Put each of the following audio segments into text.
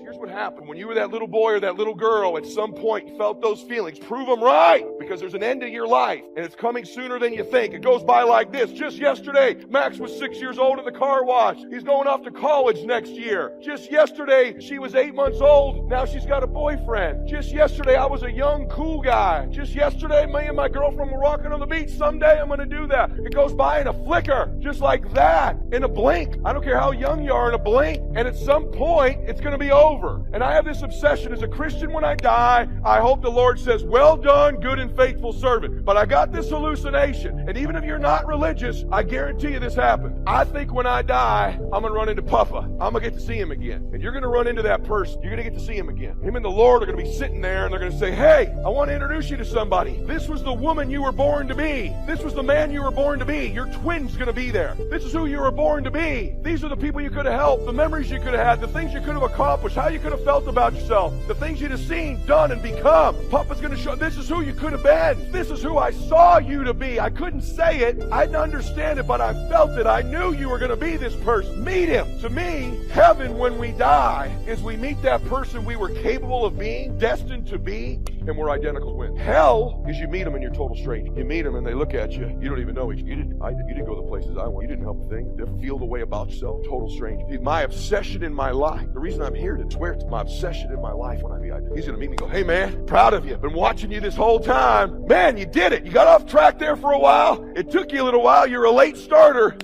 Here's what happened. When you were that little boy or that little girl, at some point you felt those feelings. Prove them right, because there's an end to your life, and it's coming sooner than you think. It goes by like this. Just yesterday, Max was 6 years old in the car wash. He's going off to college next year. Just yesterday, she was 8 months old. Now she's got a boyfriend. Just yesterday, I was a young, cool guy. Just yesterday, me and my girlfriend were walking on the beach. Someday, I'm going to do that. It goes by in a flicker, just like that, in a blink. I don't care how young you are, in a blink. And at some point, it's going to be over. And I have this obsession as a Christian. When I die, I hope the Lord says, well done, good and faithful servant. But I got this hallucination. And even if you're not religious, I guarantee you this happened. I think when I die, I'm going to run into Papa. I'm going to get to see him again. And you're going to run into that person. You're going to get to see him again. Him and the Lord are going to be sitting there, and they're going to say, hey, I want to introduce you to somebody. This was the woman you were born to be. This was the man you were born to be. Your twin's going to be there. This is who you were born to be. These are the people you could have helped, the memories you could have had, the things you could have accomplished, how you could have felt about yourself, the things you'd have seen, done, and become. Papa's going to show, this is who you could have been. This is who I saw you to be. I couldn't say it. I didn't understand it, but I felt it. I knew you were going to be this person. Meet him. To me, heaven when we die is we meet that person we were capable of being, destined to be, and we're identical twins. Hell is you meet them and you're total stranger. You meet them and they look at you. You don't even know each other. You didn't go the places I went. You didn't help a thing. Never feel the way about yourself. Total stranger. My obsession in my life, the reason I'm here to swear to my obsession in my life when I be identical. He's going to meet me and go, hey man, proud of you. Been watching you this whole time. Man, you did it. You got off track there for a while. It took you a little while. You're a late starter.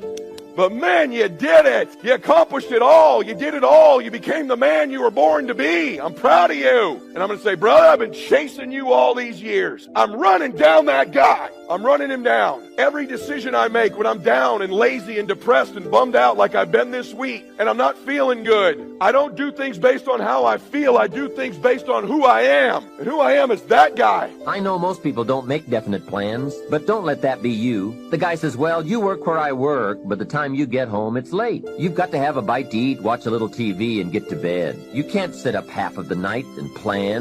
But man, you did it. You accomplished it all. You did it all. You became the man you were born to be. I'm proud of you. And I'm going to say, brother, I've been chasing you all these years. I'm running down that guy. I'm running him down. Every decision I make when I'm down and lazy and depressed and bummed out like I've been this week, and I'm not feeling good, I don't do things based on how I feel. I do things based on who I am. And who I am is that guy. I know most people don't make definite plans, but don't let that be you. The guy says, well, you work where I work, but the time you get home, it's late. You've got to have a bite to eat, watch a little TV, and get to bed. You can't sit up half of the night and plan.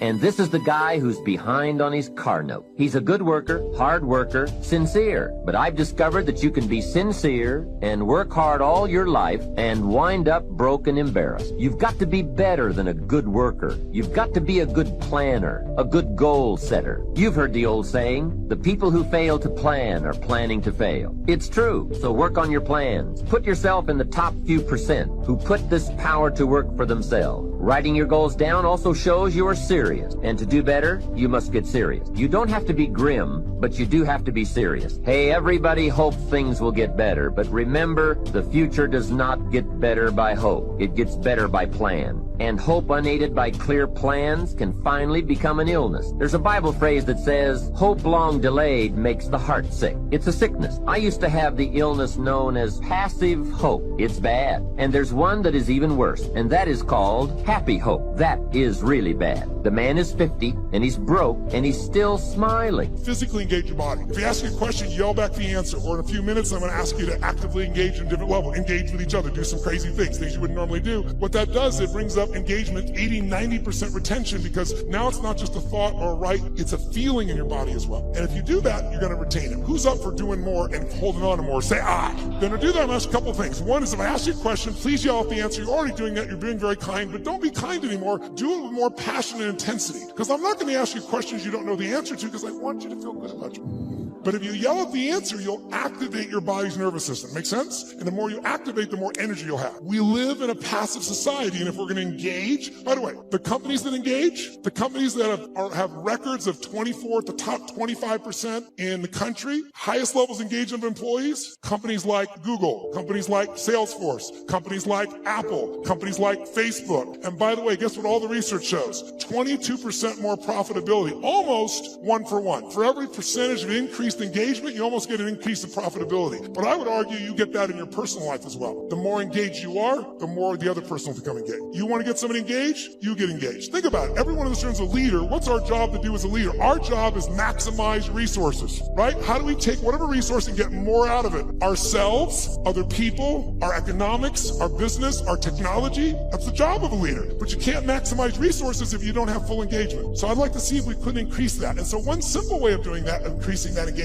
And this is the guy who's behind on his car note. He's a good worker, hard worker, sincere. But I've discovered that you can be sincere and work hard all your life and wind up broke and embarrassed. You've got to be better than a good worker. You've got to be a good planner, a good goal setter. You've heard the old saying, the people who fail to plan are planning to fail. It's true, so work on your plans. Put yourself in the top few percent who put this power to work for themselves. Writing your goals down also shows you are serious. And to do better, you must get serious. You don't have to be grim, but you do have to be serious. Hey, everybody hopes things will get better, but remember, the future does not get better by hope. It gets better by plan. And hope unaided by clear plans can finally become an illness. There's a Bible phrase that says, hope long delayed makes the heart sick. It's a sickness. I used to have the illness known as passive hope. It's bad. And there's one that is even worse, and that is called happy hope. That is really bad. The man is 50, and he's broke, and he's still smiling. Physically engage your body. If you ask you a question, yell back the answer. Or in a few minutes, I'm going to ask you to actively engage in a different level. Engage with each other. Do some crazy things you wouldn't normally do. What that does, it brings up engagement, 80-90% retention, because now it's not just a thought or a right, it's a feeling in your body as well. And if you do that, you're going to retain it. Who's up for doing more and holding on to more? Say, I. Then to do that, I'm going to ask a couple things. One is, if I ask you a question, please yell out the answer. You're already doing that. You're being very kind, but don't be kind anymore. Do it with more passion and intensity. Because I'm not going to ask you questions you don't know the answer to, because I want you to feel good about you. But if you yell out the answer, you'll activate your body's nervous system. Make sense? And the more you activate, the more energy you'll have. We live in a passive society, and if we're going to engage, by the way, the companies that engage, the companies that have records of 24 to top 25% in the country, highest levels of engagement of employees, companies like Google, companies like Salesforce, companies like Apple, companies like Facebook. And by the way, guess what all the research shows? 22% more profitability, almost one for one. For every percentage of increased engagement, you almost get an increase in profitability. But I would argue you get that in your personal life as well. The more engaged you are, the more the other person will become engaged. You want to get somebody engaged? You get engaged. Think about it. Every one of us is a leader. What's our job to do as a leader? Our job is maximize resources, right? How do we take whatever resource and get more out of it? Ourselves, other people, our economics, our business, our technology. That's the job of a leader. But you can't maximize resources if you don't have full engagement. So I'd like to see if we could increase that. And so one simple way of doing that, increasing that engagement,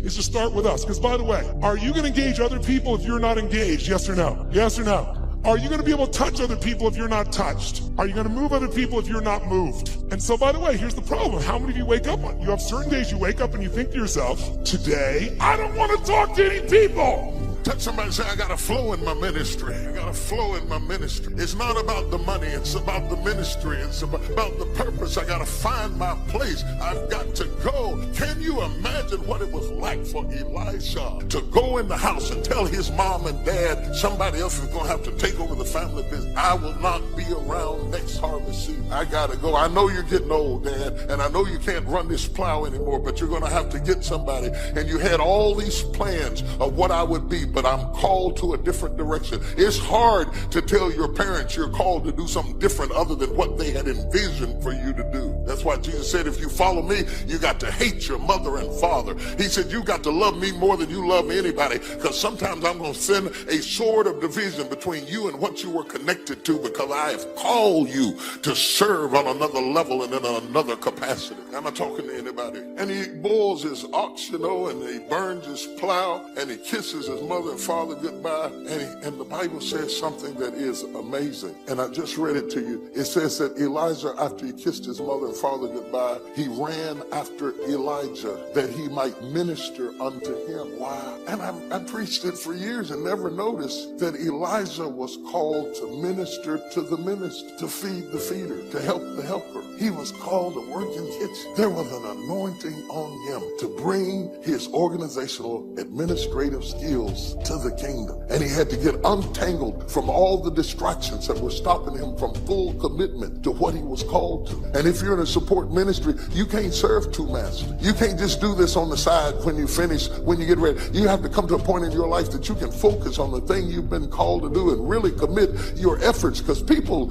is to start with us. Because by the way, are you going to engage other people if you're not engaged? Yes or no? Yes or no? Are you going to be able to touch other people if you're not touched? Are you going to move other people if you're not moved? And so, by the way, here's the problem. How many of you wake up on? You have certain days you wake up and you think to yourself, today, I don't want to talk to any people. Touch somebody and say, I got a flow in my ministry. I got a flow in my ministry. It's not about the money. It's about the ministry. It's about the purpose. I got to find my place. I've got to go. Can you imagine what it was like for Elisha to go in the house and tell his mom and dad somebody else is going to have to take over the family business? I will not be around next harvest season. I got to go. I know you're getting old, Dad, and I know you can't run this plow anymore, but you're going to have to get somebody. And you had all these plans of what I would be, but I'm called to a different direction. It's hard to tell your parents you're called to do something different other than what they had envisioned for you to do. That's why Jesus said, if you follow me, you got to hate your mother and father. He said, you got to love me more than you love anybody, because sometimes I'm going to send a sword of division between you and what you were connected to, because I have called you to serve on another level and in another capacity. Am I talking to anybody? And he boils his ox, and he burns his plow, and he kisses his mother and father goodbye, and the Bible says something that is amazing, and I just read it to you. It says that Elijah, after he kissed his mother and father goodbye, he ran after Elijah that he might minister unto him. Wow. And I preached it for years and never noticed that Elijah was called to minister to the minister, to feed the feeder, to help the helper. He was called to work in the kitchen. There was an anointing on him to bring his organizational administrative skills to the kingdom. And he had to get untangled from all the distractions that were stopping him from full commitment to what he was called to. And if you're in a support ministry, you can't serve two masters. You can't just do this on the side when you finish, when you get ready. You have to come to a point in your life that you can focus on the thing you've been called to do and really commit your efforts, because people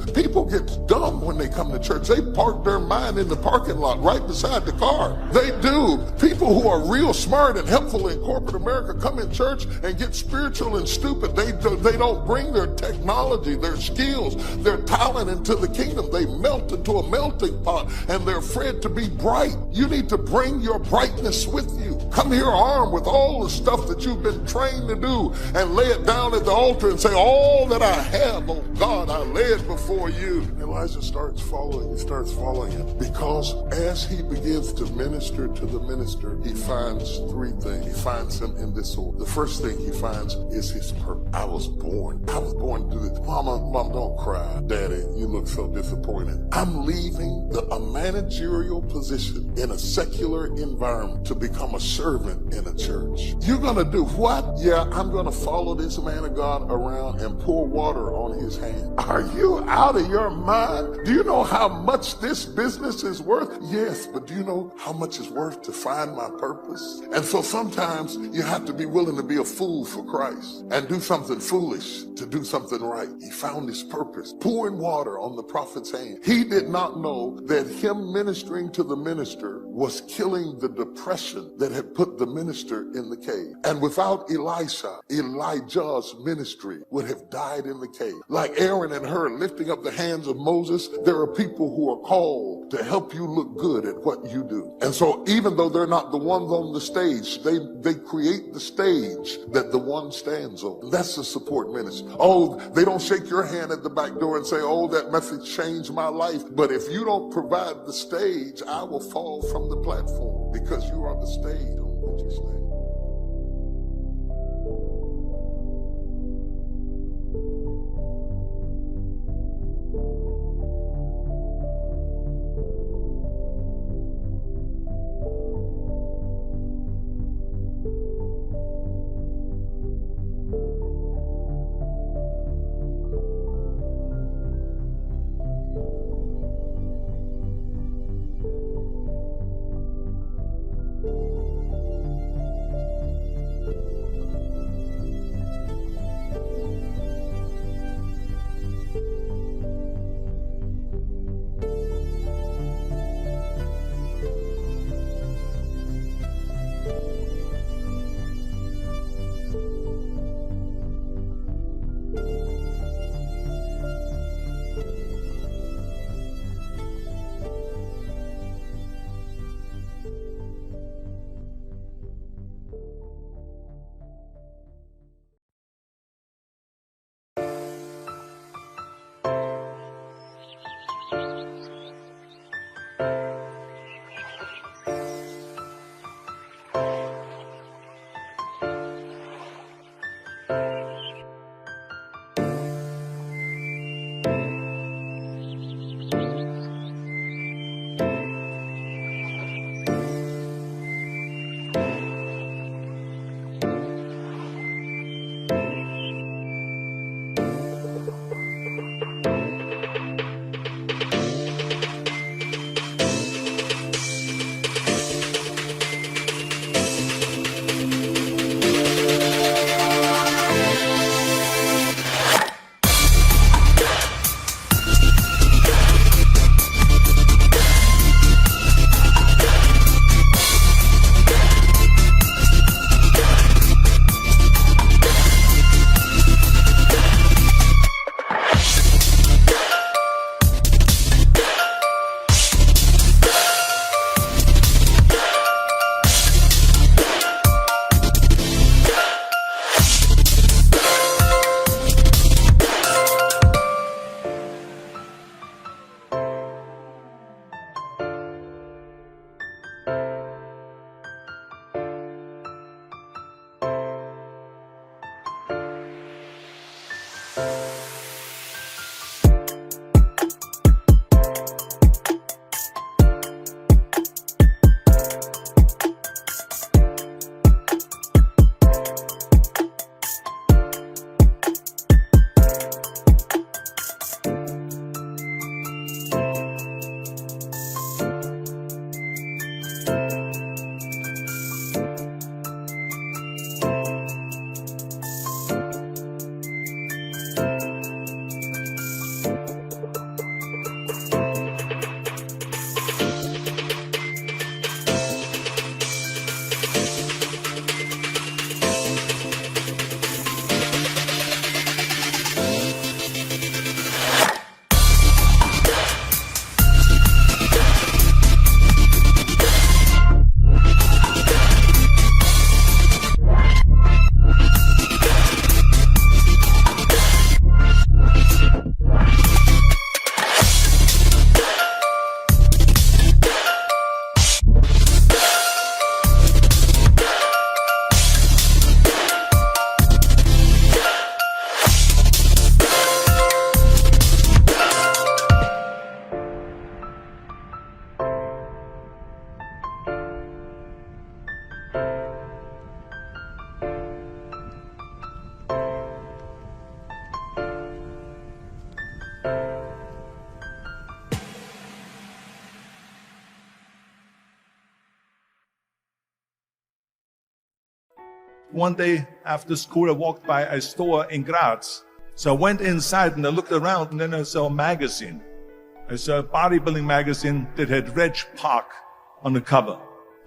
get dumb when they come to church. They park their mind in the parking lot right beside the car. They do. People who are real smart and helpful in corporate America come in church and get spiritual and stupid. They don't bring their technology, their skills, their talent into the kingdom. They melt into a melting pot and they're afraid to be bright. You need to bring your brightness with you. Come here armed with all the stuff that you've been trained to do and lay it down at the altar and say, all that I have, oh God, I lay it before you. And Elijah starts following. He starts following him, because as he begins to minister to the minister, he finds three things. He finds him in this order. The first thing he finds is his purpose. I was born to do this. Mom, don't cry. Daddy, you look so disappointed. I'm leaving a managerial position in a secular environment to become a servant in a church. You're going to do what? Yeah, I'm going to follow this man of God around and pour water on his hand. Are you out of your mind? Do you know how much this business is worth? Yes, but do you know how much it's worth to find my purpose? And so sometimes you have to be willing to be a fool for Christ and do something foolish to do something right. He found his purpose, pouring water on the prophet's hand. He did not know that him ministering to the minister was killing the depression that had put the minister in the cave. And without Elijah's ministry would have died in the cave. Like Aaron and Hur lifting up the hands of Moses, there are people who are called to help you look good at what you do. And so even though they're not the ones on the stage, they create the stage that the one stands on. That's the support ministry. Oh, they don't shake your hand at the back door and say, oh, that message changed my life. But if you don't provide the stage, I will fall from the platform, because you are the stage on which you stand. one day after school, I walked by a store in Graz. So I went inside and I looked around, and then I saw a magazine. I saw a bodybuilding magazine that had Reg Park on the cover.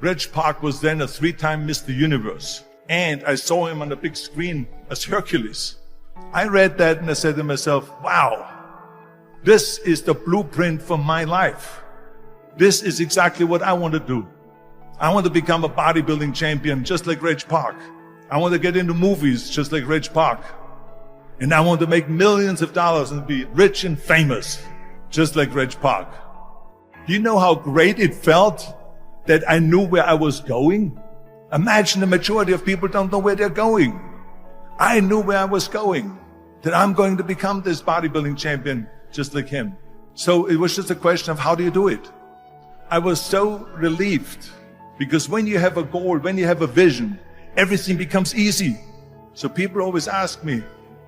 Reg Park was then a 3-time Mr. Universe. And I saw him on the big screen as Hercules. I read that and I said to myself, wow, this is the blueprint for my life. This is exactly what I want to do. I want to become a bodybuilding champion just like Reg Park. I want to get into movies just like Reg Park. And I want to make millions of dollars and be rich and famous just like Reg Park. Do you know how great it felt that I knew where I was going? Imagine the majority of people don't know where they're going. I knew where I was going, that I'm going to become this bodybuilding champion just like him. So it was just a question of how do you do it? I was so relieved because when you have a goal, when you have a vision, everything becomes easy. So people always ask me,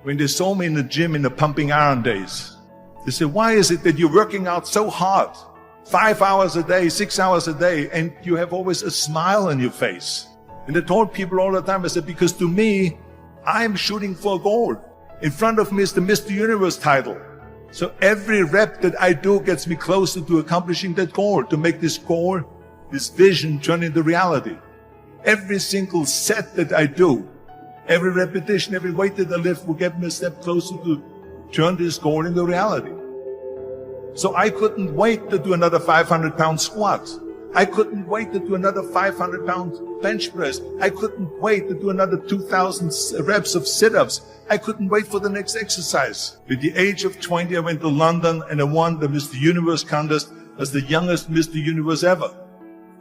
when they saw me in the gym in the pumping iron days, they say, why is it that you're working out so hard? 5 hours a day, 6 hours a day, and you have always a smile on your face. And I told people all the time, I said, because to me, I'm shooting for a goal. In front of me is the Mr. Universe title. So every rep that I do gets me closer to accomplishing that goal, to make this goal, this vision turn into reality. Every single set that I do, every repetition, every weight that I lift will get me a step closer to turn this goal into reality. So I couldn't wait to do another 500-pound squat. I couldn't wait to do another 500-pound bench press. I couldn't wait to do another 2,000 reps of sit-ups. I couldn't wait for the next exercise. At the age of 20, I went to London and I won the Mr. Universe contest as the youngest Mr. Universe ever.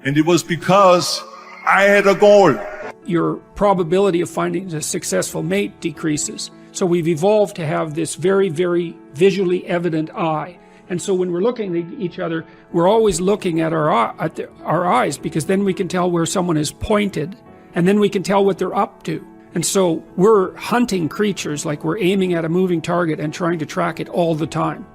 And it was because I had a goal. Your probability of finding a successful mate decreases. So we've evolved to have this very, very visually evident eye. And so when we're looking at each other, we're always looking at our eyes, because then we can tell where someone is pointed, and then we can tell what they're up to. And so we're hunting creatures, like we're aiming at a moving target and trying to track it all the time.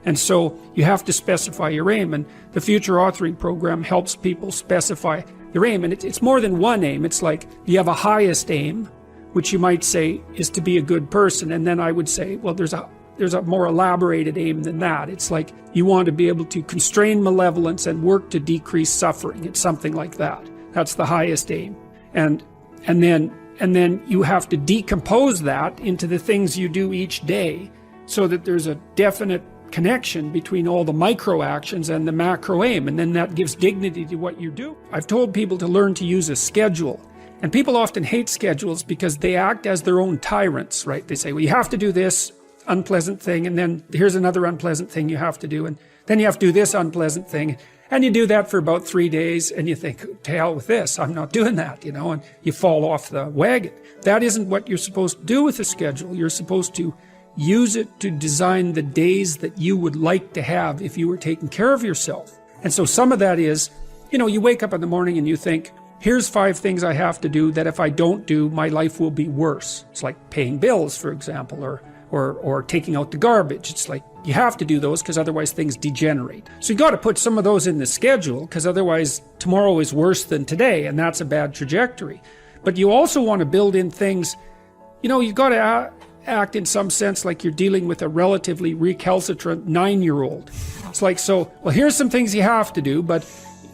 And so you have to specify your aim, and the Future Authoring Program helps people specify their aim. And it's more than one aim. It's like you have a highest aim, which you might say is to be a good person. And then I would say, well, there's a more elaborated aim than that. It's like you want to be able to constrain malevolence and work to decrease suffering. It's something like that. That's the highest aim. And then you have to decompose that into the things you do each day so that there's a definite connection between all the micro actions and the macro aim, and then that gives dignity to what you do. I've told people to learn to use a schedule, and people often hate schedules because they act as their own tyrants, right? They say, well, you have to do this unpleasant thing, and then here's another unpleasant thing you have to do, and then you have to do this unpleasant thing, and you do that for about 3 days, and you think, to hell with this, I'm not doing that, and you fall off the wagon. That isn't what you're supposed to do with a schedule. You're supposed to use it to design the days that you would like to have if you were taking care of yourself. And so some of that is, you wake up in the morning and you think, here's 5 things I have to do that if I don't do, my life will be worse. It's like paying bills, for example, or taking out the garbage. It's like you have to do those because otherwise things degenerate. So you got to put some of those in the schedule, because otherwise tomorrow is worse than today, and that's a bad trajectory. But you also want to build in things, you've got to act in some sense like you're dealing with a relatively recalcitrant 9-year-old. It's like, well, here's some things you have to do, but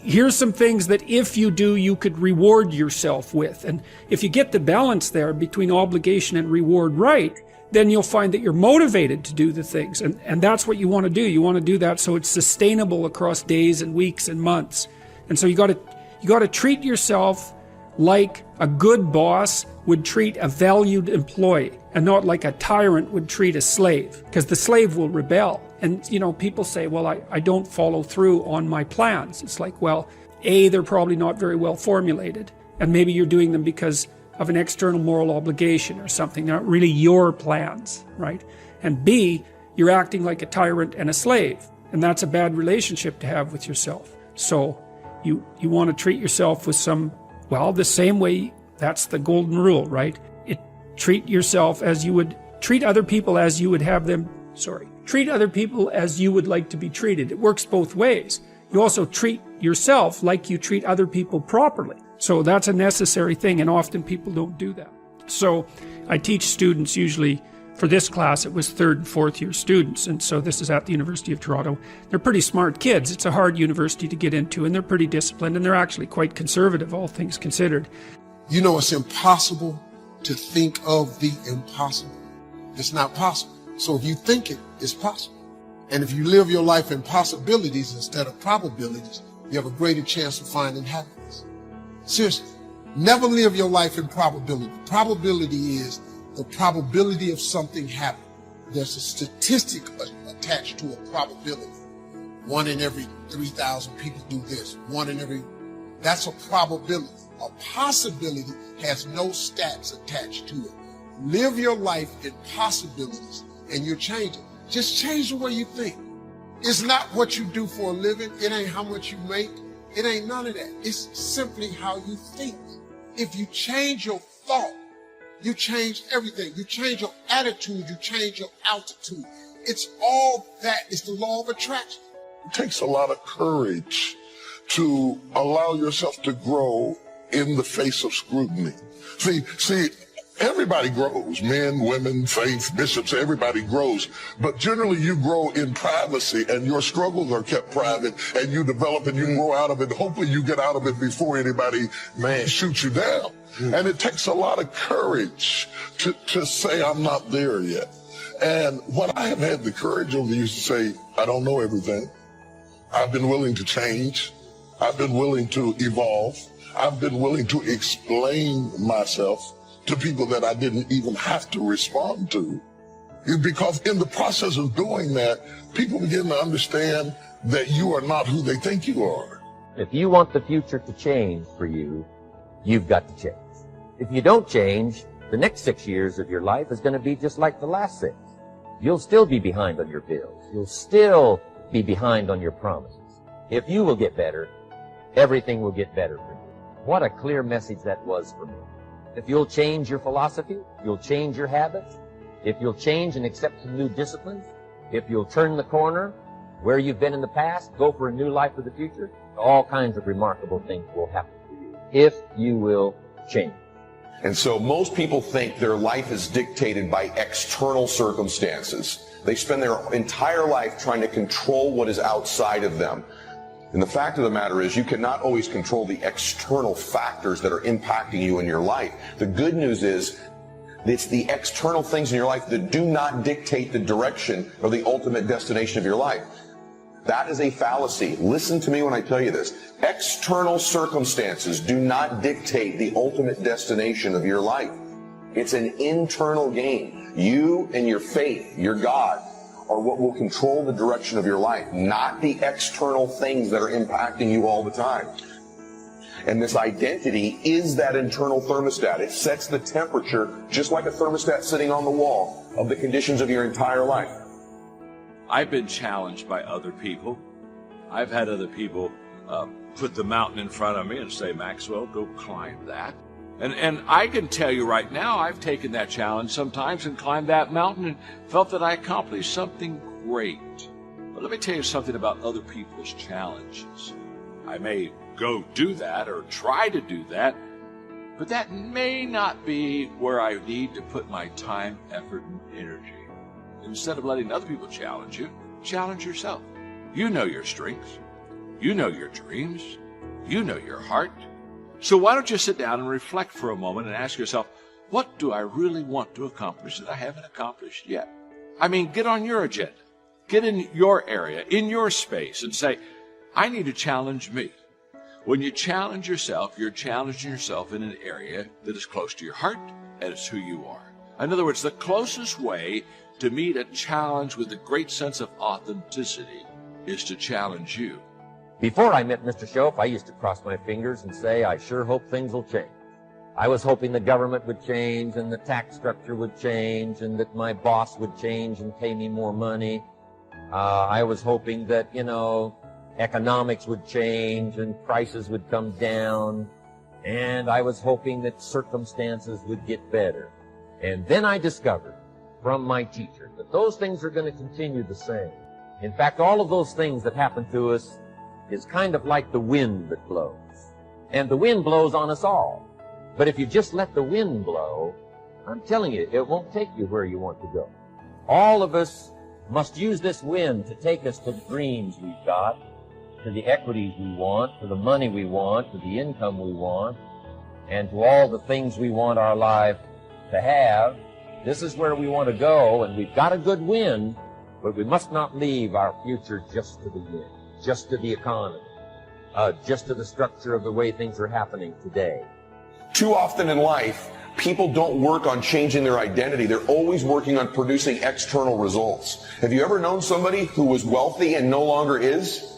here's some things that if you do, you could reward yourself with. And if you get the balance there between obligation and reward right, then you'll find that you're motivated to do the things. And that's what you want to do. You want to do that so it's sustainable across days and weeks and months. And so you got to treat yourself like a good boss would treat a valued employee, and not like a tyrant would treat a slave, because the slave will rebel. And people say, well, I don't follow through on my plans. It's like, well, A, they're probably not very well formulated, and maybe you're doing them because of an external moral obligation or something. They're not really your plans, right? And B, you're acting like a tyrant and a slave, and that's a bad relationship to have with yourself. So you want to treat yourself with the same way. That's the golden rule, right? Treat yourself as you would treat other people as you would have them, treat other people as you would like to be treated. It works both ways. You also treat yourself like you treat other people properly. So that's a necessary thing, and often people don't do that. So I teach students usually, for this class, it was 3rd and 4th year students, and so this is at the University of Toronto. They're pretty smart kids. It's a hard university to get into, and they're pretty disciplined, and they're actually quite conservative, all things considered. You know, it's impossible to think of the impossible. It's not possible. So if you think it, it's possible. And if you live your life in possibilities instead of probabilities, you have a greater chance of finding happiness. Seriously, never live your life in probability. Probability is the probability of something happening. There's a statistic attached to a probability. 1 in every 3,000 people do this. That's a probability. A possibility has no stats attached to it. Live your life in possibilities and you're changing. Just change the way you think. It's not what you do for a living. It ain't how much you make. It ain't none of that. It's simply how you think. If you change your thought, you change everything. You change your attitude. You change your altitude. It's all that. It's the law of attraction. It takes a lot of courage to allow yourself to grow in the face of scrutiny. See, everybody grows. Men, women, faith, bishops, everybody grows. But generally you grow in privacy and your struggles are kept private and you develop and you grow out of it. Hopefully you get out of it before anybody, shoots you down. And it takes a lot of courage to say I'm not there yet. And when I have had the courage over the years to say, I don't know everything. I've been willing to change. I've been willing to evolve. I've been willing to explain myself to people that I didn't even have to respond to. Because in the process of doing that, people begin to understand that you are not who they think you are. If you want the future to change for you, you've got to change. If you don't change, the next 6 years of your life is going to be just like the last 6. You'll still be behind on your bills. You'll still be behind on your promises. If you will get better, everything will get better for you. What a clear message that was for me. If you'll change your philosophy, you'll change your habits, if you'll change and accept some new disciplines, if you'll turn the corner where you've been in the past, go for a new life for the future, all kinds of remarkable things will happen for you if you will change. And so most people think their life is dictated by external circumstances. They spend their entire life trying to control what is outside of them. And the fact of the matter is you cannot always control the external factors that are impacting you in your life. The good news is it's the external things in your life that do not dictate the direction or the ultimate destination of your life. That is a fallacy. Listen to me when I tell you this. External circumstances do not dictate the ultimate destination of your life. It's an internal game. You and your faith, your God, are what will control the direction of your life, not the external things that are impacting you all the time. And this identity is that internal thermostat. It sets the temperature, just like a thermostat sitting on the wall, of the conditions of your entire life. I've been challenged by other people. I've had other people put the mountain in front of me and say, Maxwell, go climb that. And I can tell you right now, I've taken that challenge sometimes and climbed that mountain and felt that I accomplished something great. But let me tell you something about other people's challenges. I may go do that or try to do that, but that may not be where I need to put my time, effort, and energy. Instead of letting other people challenge you, challenge yourself. You know your strengths. You know your dreams. You know your heart. So why don't you sit down and reflect for a moment and ask yourself, what do I really want to accomplish that I haven't accomplished yet? I mean, get on your agenda. Get in your area, in your space, and say, I need to challenge me. When you challenge yourself, you're challenging yourself in an area that is close to your heart and it's who you are. In other words, the closest way to meet a challenge with a great sense of authenticity is to challenge you. Before I met Mr. Shoaff, I used to cross my fingers and say, I sure hope things will change. I was hoping the government would change and the tax structure would change and that my boss would change and pay me more money. I was hoping that, economics would change and prices would come down. And I was hoping that circumstances would get better. And then I discovered from my teacher that those things are going to continue the same. In fact, all of those things that happen to us is kind of like the wind that blows. And the wind blows on us all. But if you just let the wind blow, I'm telling you, it won't take you where you want to go. All of us must use this wind to take us to the dreams we've got, to the equities we want, to the money we want, to the income we want, and to all the things we want our life to have. This is where we want to go, and we've got a good wind, but we must not leave our future just to the wind, just to the economy, just to the structure of the way things are happening today. Too often in life, people don't work on changing their identity. They're always working on producing external results. Have you ever known somebody who was wealthy and no longer is?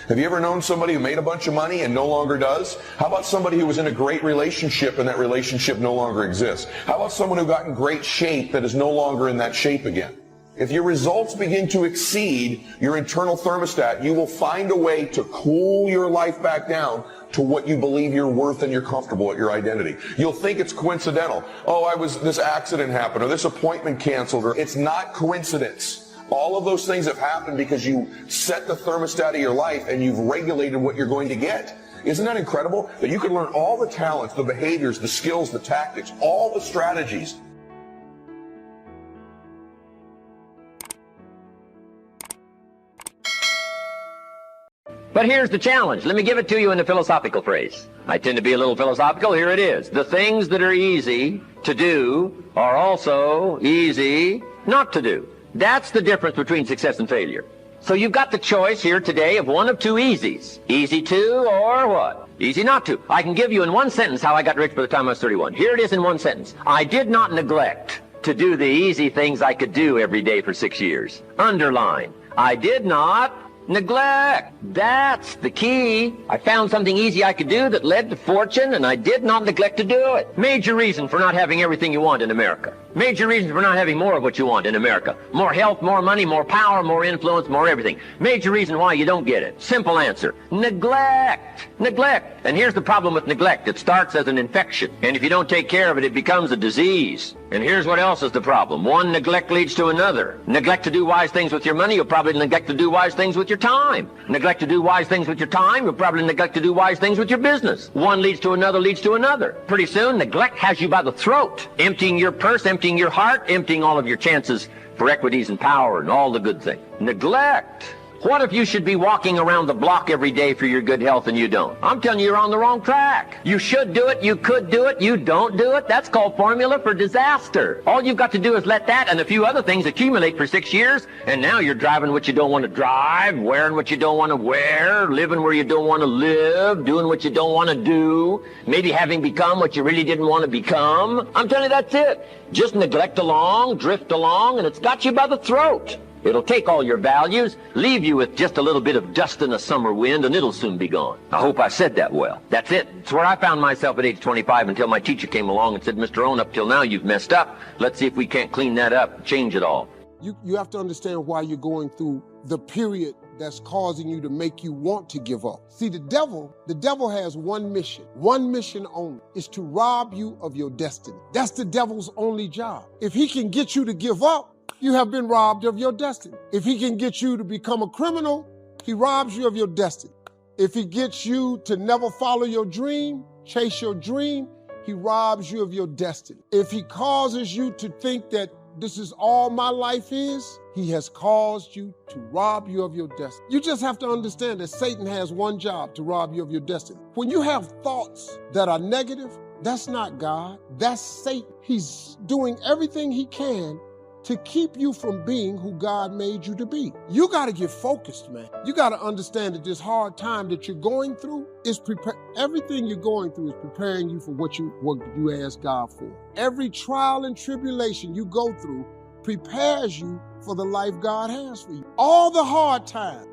Have you ever known somebody who made a bunch of money and no longer does? How about somebody who was in a great relationship and that relationship no longer exists? How about someone who got in great shape that is no longer in that shape again? If your results begin to exceed your internal thermostat, you will find a way to cool your life back down to what you believe you're worth and you're comfortable at your identity. You'll think it's coincidental. Oh, this accident happened, or this appointment canceled, or it's not coincidence. All of those things have happened because you set the thermostat of your life and you've regulated what you're going to get. Isn't that incredible? That you can learn all the talents, the behaviors, the skills, the tactics, all the strategies. But here's the challenge. Let me give it to you in a philosophical phrase. I tend to be a little philosophical. Here it is. The things that are easy to do are also easy not to do. That's the difference between success and failure. So you've got the choice here today of one of two easies. Easy to or what? Easy not to. I can give you in one sentence how I got rich by the time I was 31. Here it is in one sentence. I did not neglect to do the easy things I could do every day for 6 years. Underline. I did not neglect. That's the key. I found something easy I could do that led to fortune, and I did not neglect to do it. Major reason for not having everything you want in America. Major reason for not having more of what you want in America. More health, more money, more power, more influence, more everything. Major reason why you don't get it. Simple answer. Neglect. Neglect. And here's the problem with neglect. It starts as an infection. And if you don't take care of it, it becomes a disease. And here's what else is the problem. One neglect leads to another. Neglect to do wise things with your money, you'll probably neglect to do wise things with your time. Neglect to do wise things with your time, you'll probably neglect to do wise things with your business. One leads to another, leads to another. Pretty soon, neglect has you by the throat, emptying your purse, emptying your heart, emptying all of your chances for equities and power and all the good things. Neglect. What if you should be walking around the block every day for your good health and you don't? I'm telling you, you're on the wrong track. You should do it, you could do it, you don't do it. That's called formula for disaster. All you've got to do is let that and a few other things accumulate for 6 years, and now you're driving what you don't want to drive, wearing what you don't want to wear, living where you don't want to live, doing what you don't want to do, maybe having become what you really didn't want to become. I'm telling you, that's it. Just neglect along, drift along, and it's got you by the throat. It'll take all your values, leave you with just a little bit of dust in a summer wind, and it'll soon be gone. I hope I said that well. That's it. It's where I found myself at age 25 until my teacher came along and said, Mr. Rohn, up till now you've messed up. Let's see if we can't clean that up, change it all. You have to understand why you're going through the period that's causing you to make you want to give up. See, the devil has one mission only, is to rob you of your destiny. That's the devil's only job. If he can get you to give up, you have been robbed of your destiny. If he can get you to become a criminal, he robs you of your destiny. If he gets you to never follow your dream, chase your dream, he robs you of your destiny. If he causes you to think that this is all my life is, he has caused you to rob you of your destiny. You just have to understand that Satan has one job, to rob you of your destiny. When you have thoughts that are negative, that's not God, that's Satan. He's doing everything he can to keep you from being who God made you to be. You got to get focused, man. You got to understand that this hard time that you're going through is everything you're going through is preparing you for what you ask God for. Every trial and tribulation you go through prepares you for the life God has for you. All the hard times.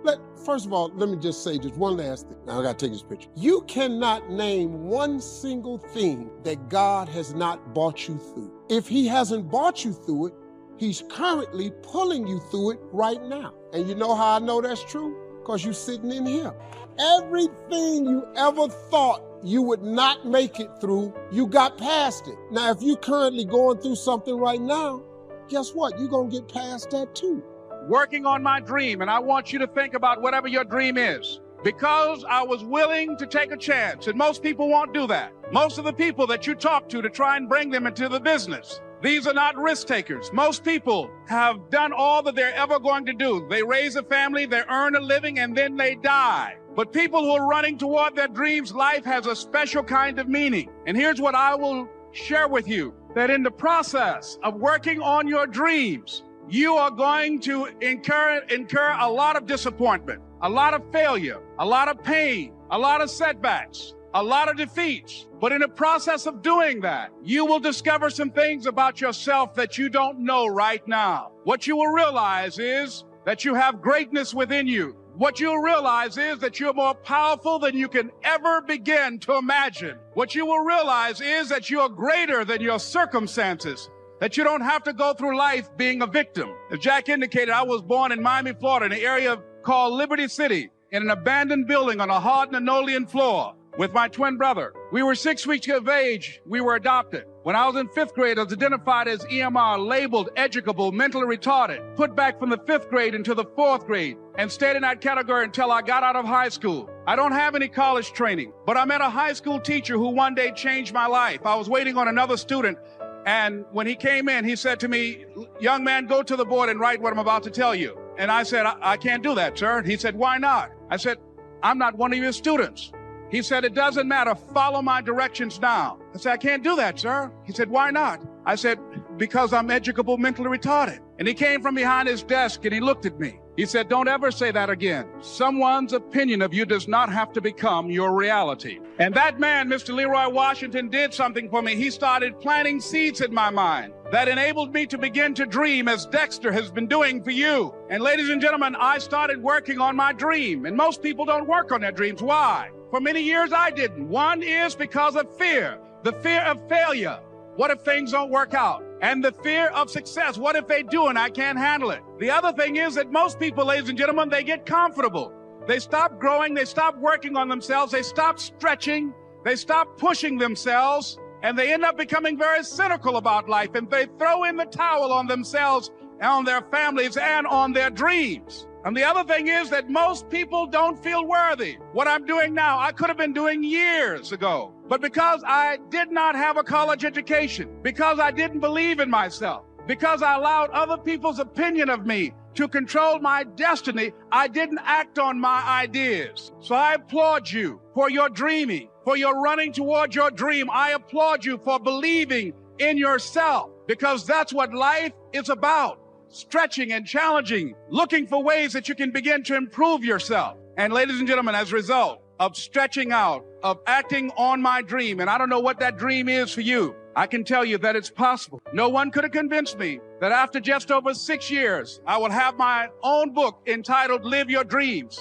First of all, let me just say just one last thing. Now I got to take this picture. You cannot name one single thing that God has not brought you through. If he hasn't brought you through it, he's currently pulling you through it right now. And you know how I know that's true? Because you're sitting in here. Everything you ever thought you would not make it through, you got past it. Now, if you're currently going through something right now, guess what? You're going to get past that too. Working on my dream, and I want you to think about whatever your dream is. Because I was willing to take a chance, and most people won't do that. Most of the people that you talk to try and bring them into the business, These are not risk takers. Most people have done all that they're ever going to do. They raise a family, they earn a living, and then they die. But people who are running toward their dreams, life has a special kind of meaning. And here's what I will share with you, that in the process of working on your dreams, you are going to incur a lot of disappointment, a lot of failure, a lot of pain, a lot of setbacks, a lot of defeats. But in the process of doing that, you will discover some things about yourself that you don't know right now. What you will realize is that you have greatness within you. What you'll realize is that you're more powerful than you can ever begin to imagine. What you will realize is that you're greater than your circumstances, that you don't have to go through life being a victim. As Jack indicated, I was born in Miami, Florida, in an area called Liberty City, in an abandoned building on a hard linoleum floor with my twin brother. We were 6 weeks of age. We were adopted. When I was in 5th grade, I was identified as EMR, labeled educable, mentally retarded, put back from the 5th grade into the 4th grade, and stayed in that category until I got out of high school. I don't have any college training, but I met a high school teacher who one day changed my life. I was waiting on another student, and when he came in, he said to me, "Young man, go to the board and write what I'm about to tell you." And I said, I can't do that, sir. He said, "Why not?" I said, "I'm not one of your students." He said, "It doesn't matter. Follow my directions now." I said, "I can't do that, sir." He said, "Why not?" I said, "Because I'm educable, mentally retarded." And he came from behind his desk and he looked at me. He said, "Don't ever say that again. Someone's opinion of you does not have to become your reality." And that man, Mr. Leroy Washington, did something for me. He started planting seeds in my mind that enabled me to begin to dream, as Dexter has been doing for you. And ladies and gentlemen, I started working on my dream. And most people don't work on their dreams. Why? For many years I didn't. One is because of fear. The fear of failure. What if things don't work out? And the fear of success. What if they do and I can't handle it? The other thing is that most people, ladies and gentlemen, they get comfortable. They stop growing. They stop working on themselves. They stop stretching. They stop pushing themselves. And they end up becoming very cynical about life. And they throw in the towel on themselves, and on their families, and on their dreams. And the other thing is that most people don't feel worthy. What I'm doing now, I could have been doing years ago. But because I did not have a college education, because I didn't believe in myself, because I allowed other people's opinion of me to control my destiny, I didn't act on my ideas. So I applaud you for your dreaming, for your running toward your dream. I applaud you for believing in yourself, because that's what life is about. Stretching and challenging, looking for ways that you can begin to improve yourself. And ladies and gentlemen, as a result of stretching out, of acting on my dream, and I don't know what that dream is for you, I can tell you that it's possible. No one could have convinced me that after just over 6 years, I would have my own book entitled Live Your Dreams.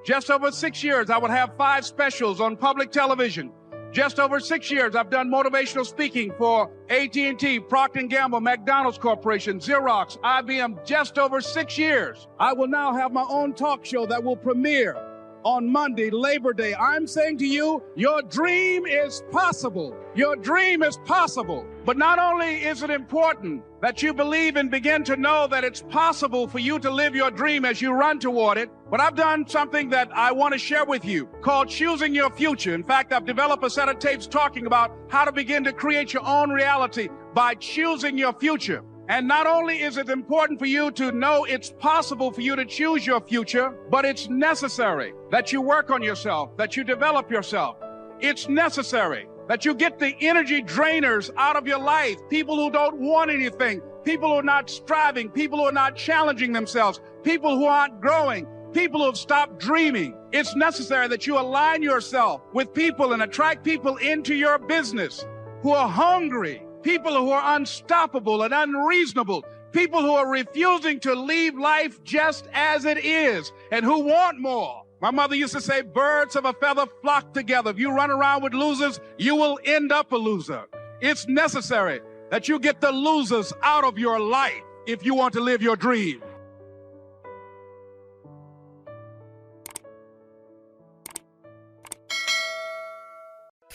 Just over 6 years, I would have 5 specials on public television. Just over 6 years, I've done motivational speaking for AT&T, Procter & Gamble, McDonald's Corporation, Xerox, IBM. Just over 6 years. I will now have my own talk show that will premiere on Monday, Labor Day. I'm saying to you, your dream is possible. Your dream is possible. But not only is it important that you believe and begin to know that it's possible for you to live your dream as you run toward it, but I've done something that I want to share with you called Choosing Your Future. In fact, I've developed a set of tapes talking about how to begin to create your own reality by choosing your future. And not only is it important for you to know it's possible for you to choose your future, but it's necessary that you work on yourself, that you develop yourself. It's necessary that you get the energy drainers out of your life, people who don't want anything, people who are not striving, people who are not challenging themselves, people who aren't growing, people who have stopped dreaming. It's necessary that you align yourself with people and attract people into your business who are hungry, people who are unstoppable and unreasonable, people who are refusing to leave life just as it is and who want more. My mother used to say, birds of a feather flock together. If you run around with losers, you will end up a loser. It's necessary that you get the losers out of your life if you want to live your dream.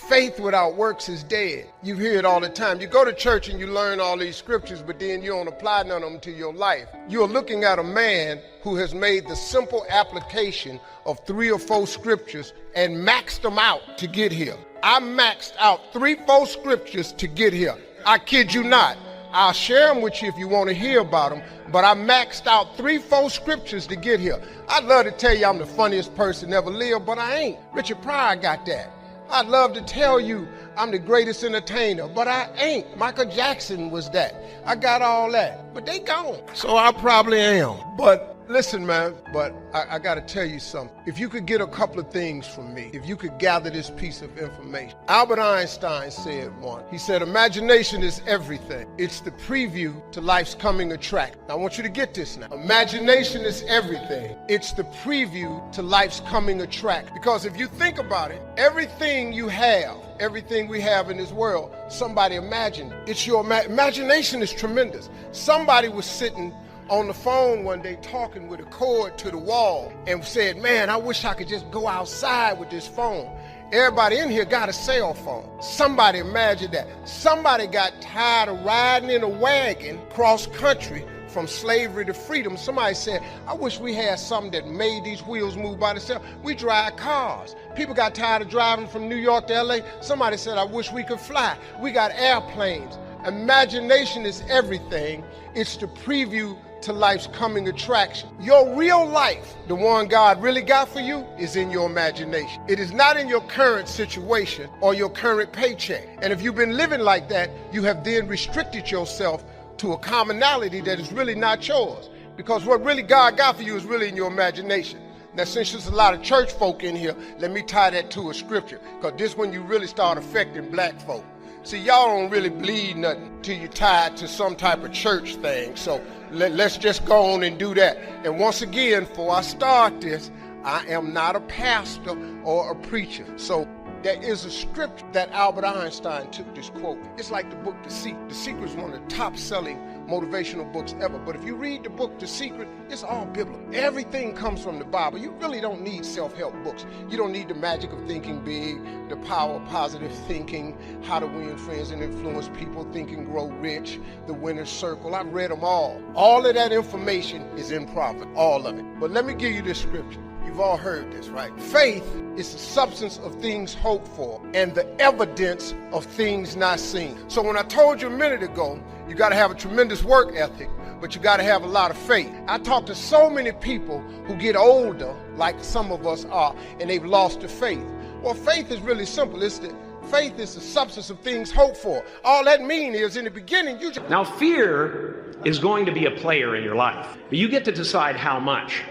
Faith without works is dead. You hear it all the time. You go to church and you learn all these scriptures, but then you don't apply none of them to your life. You're looking at a man who has made the simple application of 3 or 4 scriptures and maxed them out to get here. I maxed out 3, 4 scriptures to get here. I kid you not. I'll share them with you if you want to hear about them, but I maxed out 3-4 scriptures to get here. I'd love to tell you I'm the funniest person ever lived, but I ain't. Richard Pryor got that. I'd love to tell you I'm the greatest entertainer, but I ain't. Michael Jackson was that. I got all that, but they gone. So I probably am. But listen, man, but I got to tell you something. If you could get a couple of things from me, if you could gather this piece of information. Albert Einstein said one. He said, imagination is everything. It's the preview to life's coming attraction. Now, I want you to get this now. Imagination is everything. It's the preview to life's coming attraction. Because if you think about it, everything you have, everything we have in this world, somebody imagined. It's your imagination is tremendous. Somebody was sitting on the phone one day talking with a cord to the wall and said, man, I wish I could just go outside with this phone. Everybody in here got a cell phone. Somebody imagined that. Somebody got tired of riding in a wagon cross country from slavery to freedom. Somebody said, I wish we had something that made these wheels move by themselves. We drive cars. People got tired of driving from New York to LA. Somebody said, I wish we could fly. We got airplanes. Imagination is everything. It's the preview to life's coming attraction. Your real life, the one God really got for you, is in your imagination. It is not in your current situation or your current paycheck. And if you've been living like that, you have then restricted yourself to a commonality that is really not yours. Because what really God got for you is really in your imagination. Now, since there's a lot of church folk in here, let me tie that to a scripture, because this is when you really start affecting black folk. See, y'all don't really bleed nothing till you tie it to some type of church thing. So let's just go on and do that. And once again, before I start this, I am not a pastor or a preacher. So there is a scripture that Albert Einstein took this quote. It's like the book The Secret. The Secret is one of the top-selling motivational books ever. But if you read the book The Secret, it's all biblical. Everything comes from the Bible. You really don't need self-help books. You don't need The Magic of Thinking Big, The Power of Positive Thinking, How to Win Friends and Influence People, Think and Grow Rich, The Winner's Circle. I've read them all. All of that information is in Proverbs, all of it. But let me give you this scripture. You've all heard this, right? Faith is the substance of things hoped for and the evidence of things not seen. So when I told you a minute ago, you got to have a tremendous work ethic, but you got to have a lot of faith. I talk to so many people who get older, like some of us are, and they've lost their faith. Well, faith is really simple. Faith is the substance of things hoped for. All that means is in the beginning, you just... Now, fear is going to be a player in your life, but you get to decide how much.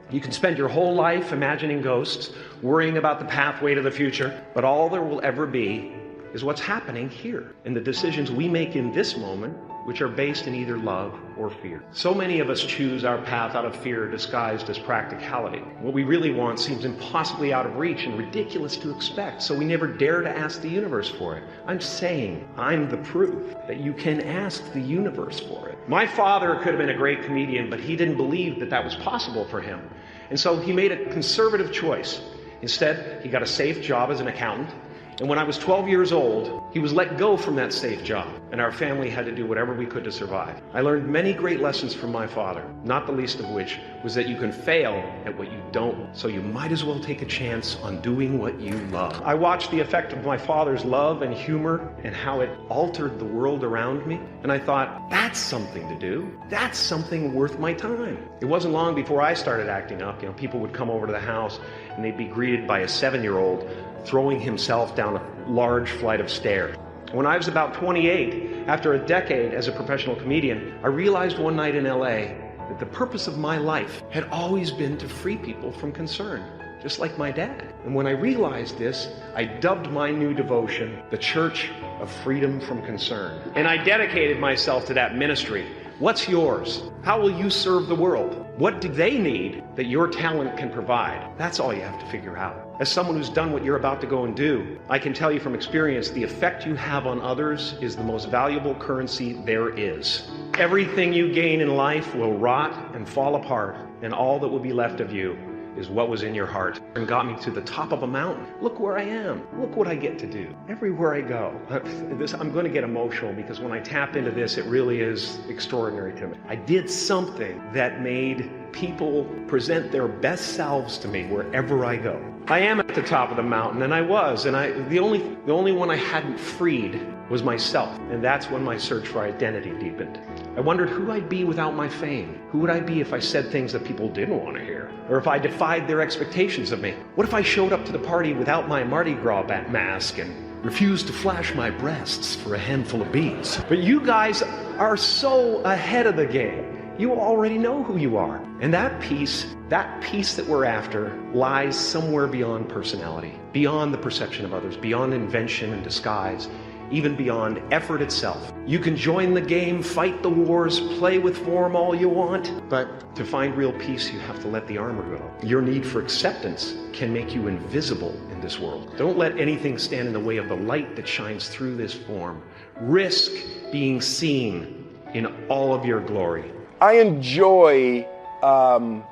You can spend your whole life imagining ghosts, worrying about the pathway to the future, but all there will ever be is what's happening here and the decisions we make in this moment, which are based in either love or fear. So many of us choose our path out of fear disguised as practicality. What we really want seems impossibly out of reach and ridiculous to expect, so we never dare to ask the universe for it. I'm saying I'm the proof that you can ask the universe for it. My father could have been a great comedian, but he didn't believe that that was possible for him. And so he made a conservative choice. Instead, he got a safe job as an accountant. And when I was 12 years old, he was let go from that safe job, and our family had to do whatever we could to survive. I learned many great lessons from my father, not the least of which was that you can fail at what you don't, so you might as well take a chance on doing what you love. I watched the effect of my father's love and humor and how it altered the world around me, and I thought, that's something to do. That's something worth my time. It wasn't long before I started acting up. People would come over to the house, and they'd be greeted by a 7-year-old throwing himself down a large flight of stairs. When I was about 28, after a decade as a professional comedian, I realized one night in LA that the purpose of my life had always been to free people from concern, just like my dad. And when I realized this, I dubbed my new devotion the Church of Freedom from Concern. And I dedicated myself to that ministry. What's yours? How will you serve the world? What do they need that your talent can provide? That's all you have to figure out. As someone who's done what you're about to go and do, I can tell you from experience, the effect you have on others is the most valuable currency there is. Everything you gain in life will rot and fall apart, and all that will be left of you is what was in your heart and got me to the top of a mountain. Look where I am. Look what I get to do. Everywhere I go. I'm going to get emotional because when I tap into this, it really is extraordinary to me. I did something that made people present their best selves to me wherever I go. I am at the top of the mountain, and I was, and the only one I hadn't freed was myself, and that's when my search for identity deepened. I wondered who I'd be without my fame. Who would I be if I said things that people didn't want to hear? Or if I defied their expectations of me? What if I showed up to the party without my Mardi Gras mask and refused to flash my breasts for a handful of beads? But you guys are so ahead of the game. You already know who you are. And that peace that we're after lies somewhere beyond personality, beyond the perception of others, beyond invention and disguise, even beyond effort itself. You can join the game, fight the wars, play with form all you want, but to find real peace, you have to let the armor go. Your need for acceptance can make you invisible in this world. Don't let anything stand in the way of the light that shines through this form. Risk being seen in all of your glory. I enjoy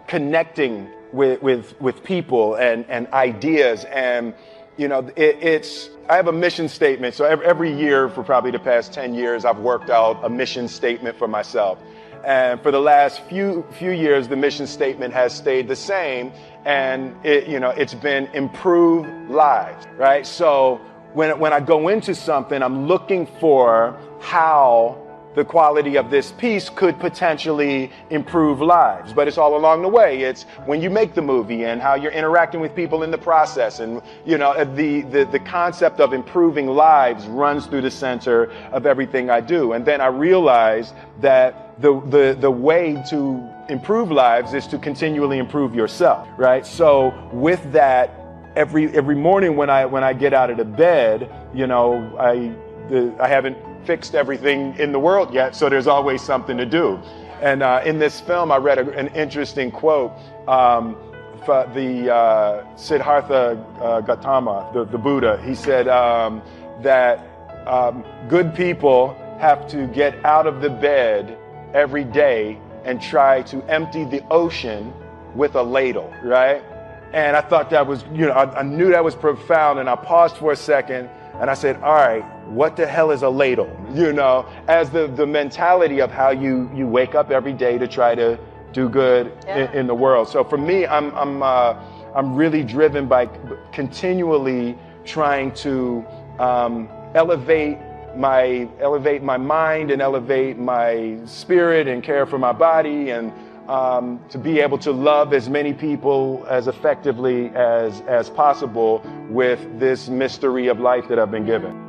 connecting with people and ideas, and you know, I have a mission statement. So every year for probably the past 10 years, I've worked out a mission statement for myself. And for the last few years, the mission statement has stayed the same, and it's been improve lives, right? So when I go into something, I'm looking for how the quality of this piece could potentially improve lives. But it's all along the way. It's when you make the movie and how you're interacting with people in the process. And, the concept of improving lives runs through the center of everything I do. And then I realized that the way to improve lives is to continually improve yourself, right? So with that, every morning when I get out of the bed, I haven't fixed everything in the world yet, so there's always something to do. And in this film, I read an interesting quote from the Siddhartha Gautama, the Buddha. He said that good people have to get out of the bed every day and try to empty the ocean with a ladle, right? And I thought that was, I knew that was profound, and I paused for a second and I said, all right, what the hell is a ladle? As the mentality of how you wake up every day to try to do good in the world. So for me, I'm really driven by continually trying to elevate my mind and elevate my spirit and care for my body, and to be able to love as many people as effectively as possible with this mystery of life that I've been given.